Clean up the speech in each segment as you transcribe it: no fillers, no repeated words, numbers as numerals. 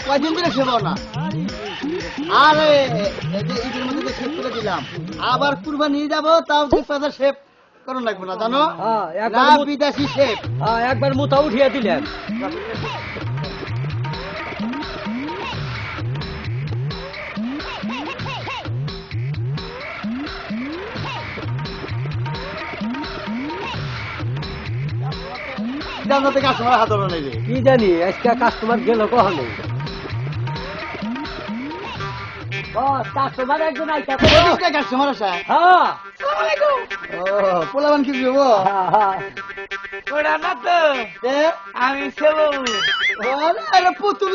কয়দিন ধরে সেব না। আরে ঈদের মধ্যে শেভ করে দিলাম, আবার কুরবানি যাবো, তাও শেভ করুন লাগবো না জানো, বিদেশি শেভ। একবার মুথা উঠিয়ে দিলেন। কাস্টমার হাত ধরে নেবে কি জানি আজকে কাস্টমার গেল কখনো। কাস্টমার একজন কাস্টমার আসা। হ্যাঁ পোলাবান কি দেবো না তো আমি সেব পুতুল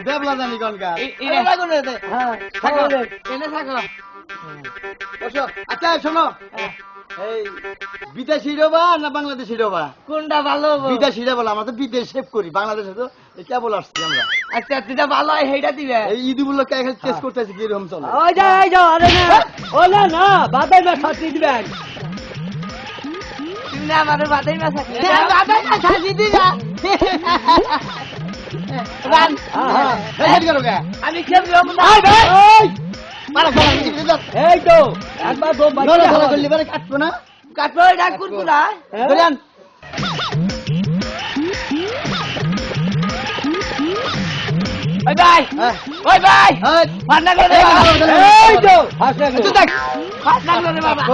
দেবলা জানি কনকার এনে থাকো। আচ্ছা শোনো, এই বিদেশি রোবা না বাংলাদেশি রোবা কোনটা ভালো? বিদেশি বলো, আমরা তো বিদেশ সেভ করি, বাংলাদেশে তো কেবল আসছি আমরা। আচ্ছা যেটা ভালো হয় সেইটা দিবে। এই ঈদুল চেস করতেছি কিরকম চলে। ওই যাও আরে না ও না না বাদাই মাছ ছাড়তে দিবেন। তুমি না আমাদের বাদাই মাছ আছে, বাদাই মাছ ছাড়তে দিলা আমি খেলবো এই তো একবার করলি পরে কাটবো না, কাটবো এটা করবো না। ওই ভাই ওই ভাই ফান্না করে এই তো ফাঁস লাগলো রে বাবা।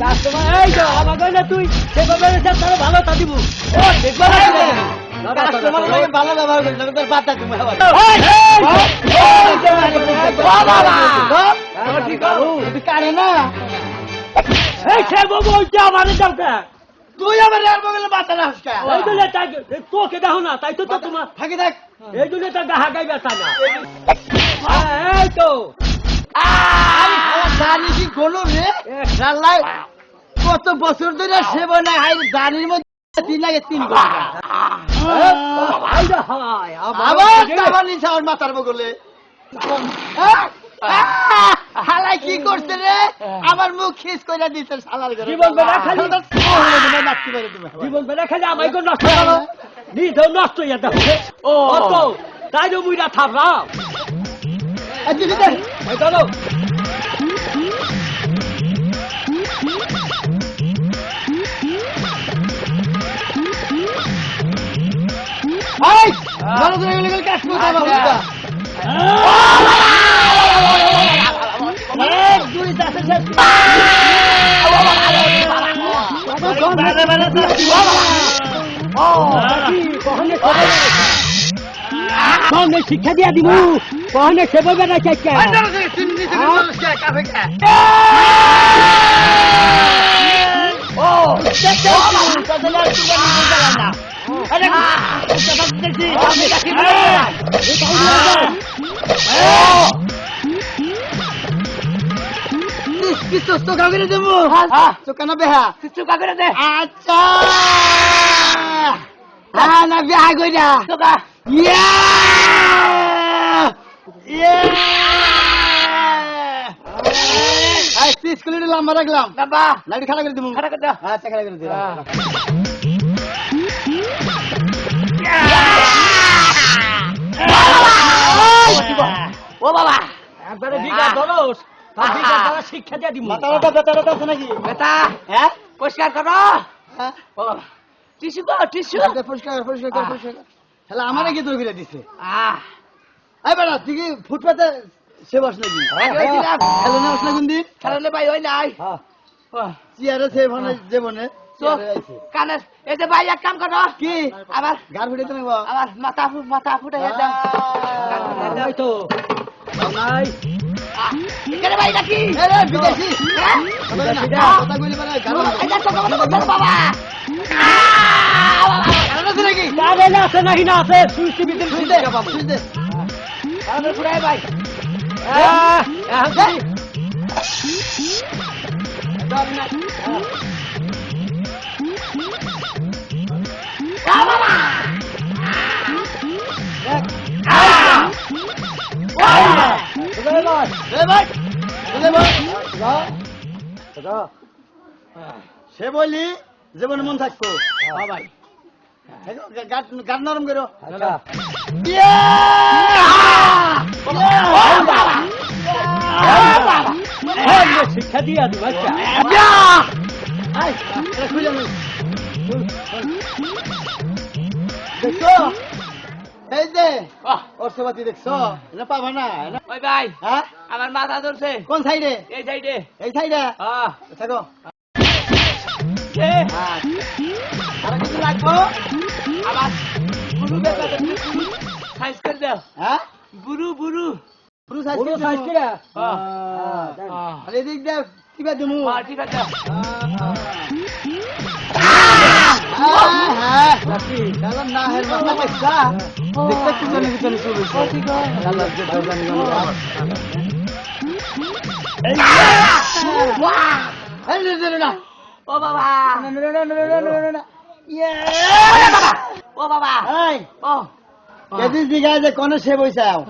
কাস্টমার এই তো আমাকে না তুই সেভাবে তারা ভালো তা দিব। ও দেখবো না কাস্টমার ভালো ব্যবহার করি না, তোর বাচ্চা তুমি কারে না এই সেবো বলছে আমাদের দরকার। তুই আমার আর বগলে বাচ্চা রাখা এই জন্য তাই তোকে দেখো না, তাই তো তোমার থাকি থাক, এই জন্য তার গাহা গাই বেচা না। এই তো দানি কি গলো রে রাল্লাই, কত বছর ধরে সেবা না হাই দানির মধ্যে 3 লাগে 3 ঘন্টা আবার নিচে আমার মাথার বগলে। হালাই কি করছে রে, আমার মুখ খিস করে দিতে শালার ঘরে। জীবন বেড়া খালি জীবন বেড়া খালি আমায় কোন নষ্ট করো নিজেও নষ্ট হইয়া দেখো। ও তো তাই তো মুইরা থাপলাম। এই চলো ভালো করে গেলে কাজ করতে হবে। শিক্ষা দিয়া দিব কখনে সেবা বেড়া চাইছে। চোখা করে দেবো, চোখা না বেহা চুকা করে দে। আচ্ছা না বেহা কইরা চুকা স্কুলে লম্বা রাখলাম, বাবা লাইট খাড়া করে দেবো। খাড়া করে দাও। আচ্ছা খাড়া করে দিলাম। ও বাবা একবারে বিঘা ধরোস তার বিঘা দ্বারা শিক্ষা দিয়া দিব। মাথাটা বেতাটা আছে নাকি? বেটা হ্যাঁ পরিষ্কার করো। হ্যাঁ ও বাবা টিস্যু কর টিস্যু। পরিষ্কার পরিষ্কার কর, পরিষ্কার কর। তাহলে আমারে কি দৌড় ফিরে দিছে? আহ এই বেটা তুই কি ফুটপাতে সেবাস নাকি? খেলো না আসলে কোন দিন খেলালে ভাই ওই নাই চেয়ারে সেব হয় জীবনে কানের এই যে ভাই এক কাম করো কি আবার গার ফুটে তুমি আবার মাথা ফুটে দাও। এই তো নাই এখানে ভাই নাকি আরে বিদেশি কথা কইলে মানে গার এটা তো বাবা নাকি কারে না আছে নাকি না আছে সুইচ ভিতরে সুইচ দে পাবো। সুই দে আরে ফুরাই ভাই সে বলি জীবনে মন থাকতো ভাই গান নরম করো আচ্ছা শিক্ষা দিয়া দিব আচ্ছা খুলে নি দেখছো এই যে অর্থপাতি দেখছো না পাবা না ওই ভাই হ্যাঁ আমার মাথা ধরছে কোন সাইডে এই সাইডে এই সাইডে থাকো আর কিছু লাগবো আবার গুরু বেটা গুরু সাইজ করে দাও হ্যাঁ গুরু গুরু পুরো সাইজ পুরো সাইজ করে আর এদিক দিয়ে কিবা দিমু ঠিক আছে হ্যাঁ কালা না হের মাথা দেখছা দেখতে পিছনে পিছনে চলেছে ঠিক আছে কালা যে দরজানি এই রে না ও বাবা না ইয়ে ও বাবা এই ও কেদি দিগায় যে কোনে সে বইছাও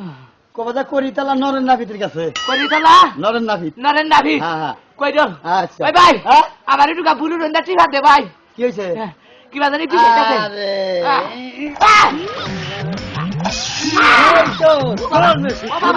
কবাদা করিতালা নরেন নাফিতের কাছে করিতলা নরেন নাফিত নরেন দাবি হ্যাঁ হ্যাঁ কই দাও আচ্ছা ওই ভাই হ্যাঁ আমার একটু বুলু রন্দা ঠিক আছে ভাই কি হইছে কি বাজারে পিছে আছে আরে এই তো কোন শিক্ষা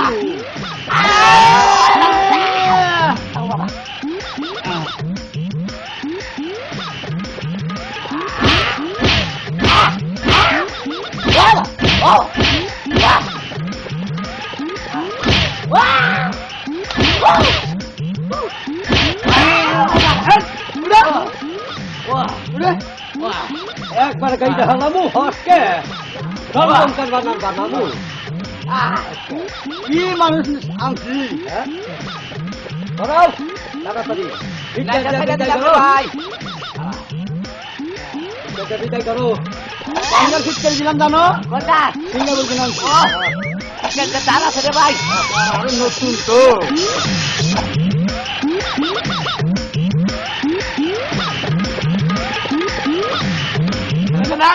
একবার গাইতে হালামু হসকে দমদম করবা না বানামু কি মানুষ আনছি ধরাও তাড়াতাড়ি বিদায় করো ভাই বিদায় করো বাংলার ফিটকে দিলাম জানো কোনটা সিঙ্গা বলছিলাম কেন তার আছে রে ভাই আরে নতুন তো না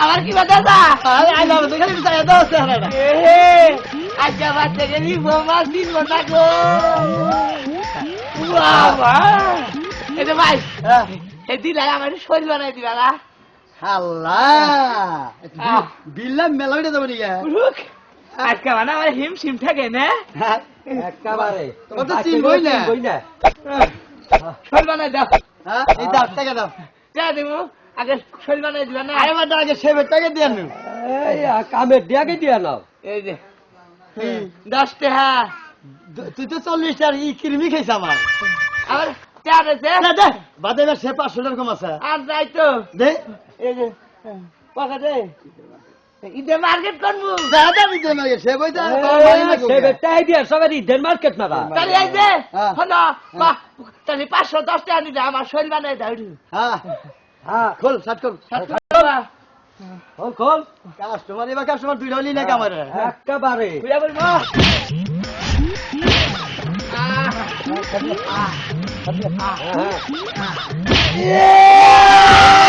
আমার কি বাধা দা আরে আই লাভ দেখালি তো এত আছে হারাটা আচ্ছা বাচ্চা গেলি বোমা দিন না গো বাবা এটা ভাই এই দিলাই আমার শরীর বানাই দিবা না আল্লাহ বিল্লা মেলাইটা দেবো নিয়ে আজকে মানে আমার হিম সিম থাকে না একেবারে তোমার তো চিনবই না শরীর বানাই দাও হ্যাঁ এই দাও টাকা দাও যা দেবো আগে শরীর বানাই দিবা না আরে মাত্র আগে সেবের টাকা দিয়ে আনু এই কামের দিয়াকে দিয়া নাও এই যে 10 টাকা তুই তো 40 টাকার ই কিরমি খাইছ আমার আমার চার আছে দে দে বাদে এবার সে 500 টাকা কম আছে আর যাই তো দে এই যে পাকা দে ইদে মার্কেট করবো দাদা দিতে লাগে সে বইটা সে বেটাই দিয়া সবাই ঈদের মার্কেট মারা তাহলে এই যে হ্যাঁ। হলো তাহলে 510 টাকা দিতে আমার শরীর বানাই দাও হ্যাঁ হ্যাঁ খোল শার্ট খোল খোল খোল কাস্টমার এবার কাস্টমার দুইটা হলি না কামারে একেবারে বুঝা বলবো হ্যাঁ